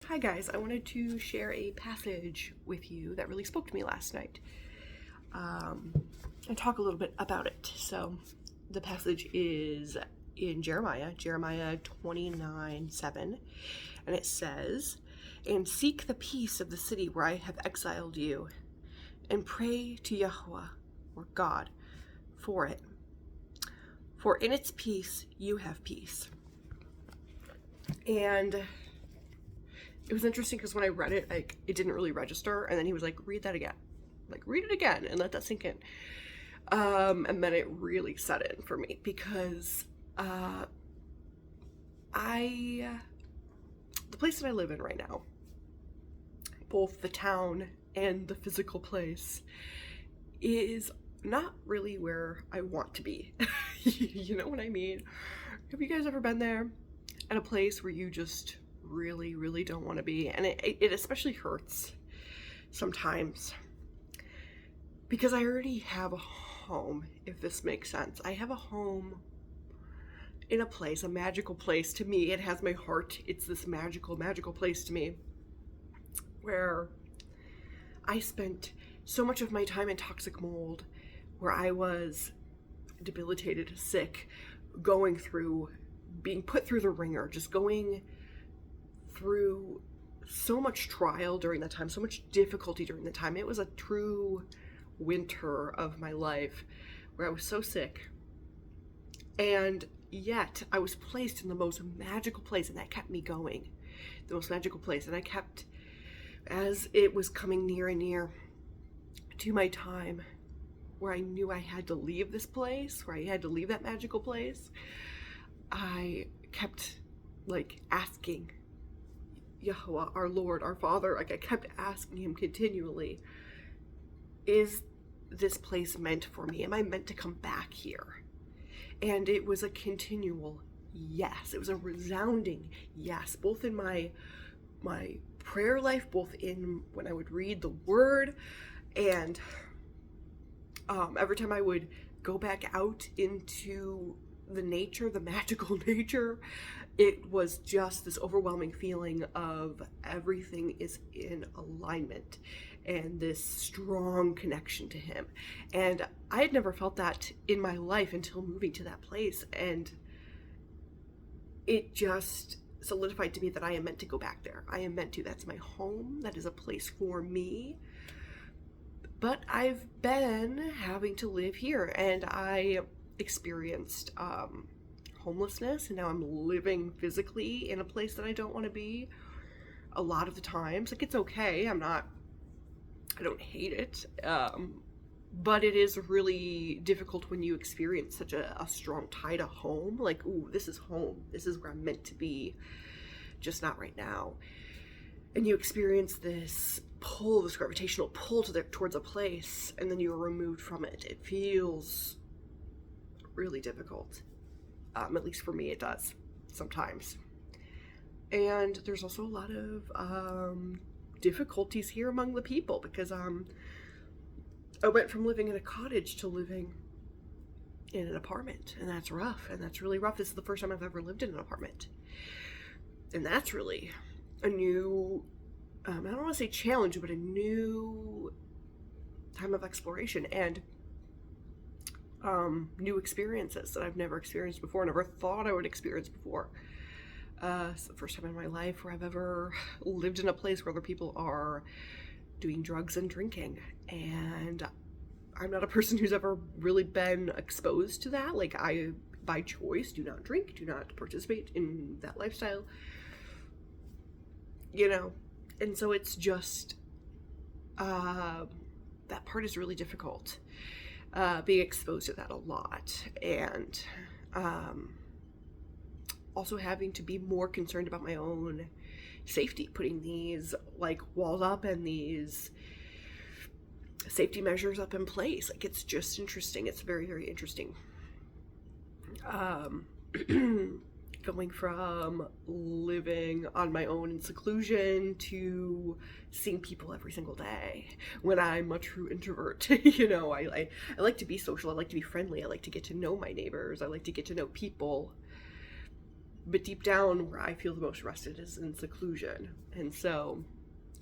Hi guys, I wanted to share a passage with you that really spoke to me last night and talk a little bit about it. So the passage is in Jeremiah 29:7, and it says, "And seek the peace of the city where I have exiled you, and pray to Yahweh, or God, for it. For in its peace you have peace." And it was interesting because when I read it, it didn't really register, and then he was like, read that again. Read it again and let that sink in. And then it really set in for me because the place that I live in right now, both the town and the physical place, is not really where I want to be. You know what I mean? Have you guys ever been there? At a place where you just really, really don't want to be? And it especially hurts sometimes because I already have a home, if this makes sense. I have a home in a place, a magical place to me. It has my heart. It's this magical, magical place to me where I spent so much of my time in toxic mold, where I was debilitated, sick, going through, being put through the ringer, just going through so much trial during that time, so much difficulty during the time. It was a true winter of my life where I was so sick, and yet I was placed in the most magical place, and that kept me going, the most magical place. And I kept, as it was coming near and near to my time where I knew I had to leave this place, where I had to leave that magical place, I kept asking Yahweh, our Lord, our Father, I kept asking him continually, is this place meant for me? Am I meant to come back here? And it was a continual yes. It was a resounding yes, both in my prayer life, both in when I would read the word, and every time I would go back out into the nature, the magical nature, it was just this overwhelming feeling of everything is in alignment and this strong connection to him. And I had never felt that in my life until moving to that place, and it just solidified to me that I am meant to go back there. I am meant to. That's my home. That is a place for me. But I've been having to live here, and I experienced homelessness, and now I'm living physically in a place that I don't want to be a lot of the times. It's okay. I don't hate it. But it is really difficult when you experience such a strong tie to home. Ooh, this is home. This is where I'm meant to be, just not right now. And you experience this pull, this gravitational pull towards a place, and then you are removed from it. It feels really difficult. At least for me, it does sometimes. And there's also a lot of difficulties here among the people because I went from living in a cottage to living in an apartment, and that's rough, and that's really rough. This is the first time I've ever lived in an apartment, and that's really a new, I don't want to say challenge, but a new time of exploration and new experiences that I've never experienced before, never thought I would experience before. It's the first time in my life where I've ever lived in a place where other people are doing drugs and drinking, and I'm not a person who's ever really been exposed to that. I, by choice, do not drink, do not participate in that lifestyle, and so it's just that part is really difficult, being exposed to that a lot, and also having to be more concerned about my own safety, putting these walls up and these safety measures up in place. It's just interesting. It's very, very interesting. Going from living on my own in seclusion to seeing people every single day when I'm a true introvert. I like to be social. I like to be friendly. I like to get to know my neighbors. I like to get to know people. But deep down, where I feel the most rested is in seclusion. And so,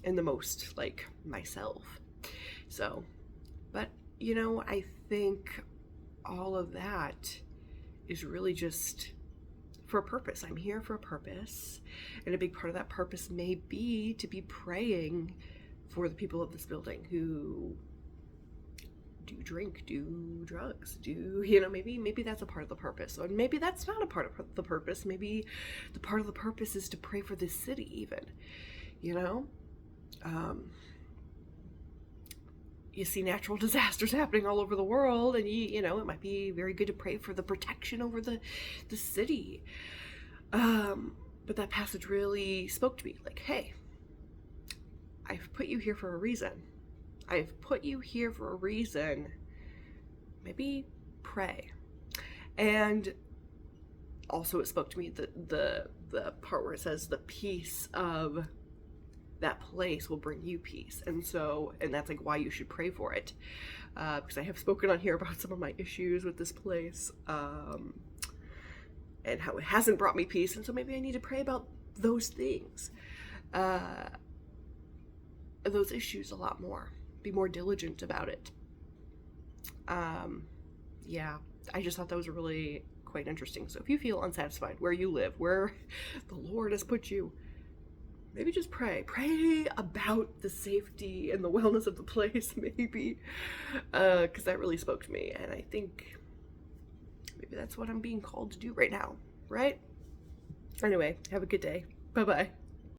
and the most like myself. So, but you know, I think all of that is really just for a purpose. I'm here for a purpose. And a big part of that purpose may be to be praying for the people of this building who do drink, do drugs, do, you know, maybe that's a part of the purpose. Or maybe that's not a part of the purpose. Maybe the part of the purpose is to pray for this city even, you know? You see natural disasters happening all over the world, and you know, it might be very good to pray for the protection over the city. But that passage really spoke to me, like, hey, I've put you here for a reason. I've put you here for a reason. Maybe pray. And also it spoke to me the part where it says the peace of that place will bring you peace. And so, and that's like why you should pray for it. Because I have spoken on here about some of my issues with this place, and how it hasn't brought me peace. And so maybe I need to pray about those things, those issues a lot more, be more diligent about it. Yeah, I just thought that was really quite interesting. So if you feel unsatisfied where you live, where the Lord has put you, maybe just pray about the safety and the wellness of the place, maybe, because that really spoke to me. And I think maybe that's what I'm being called to do right now, right? Anyway, have a good day. Bye-bye.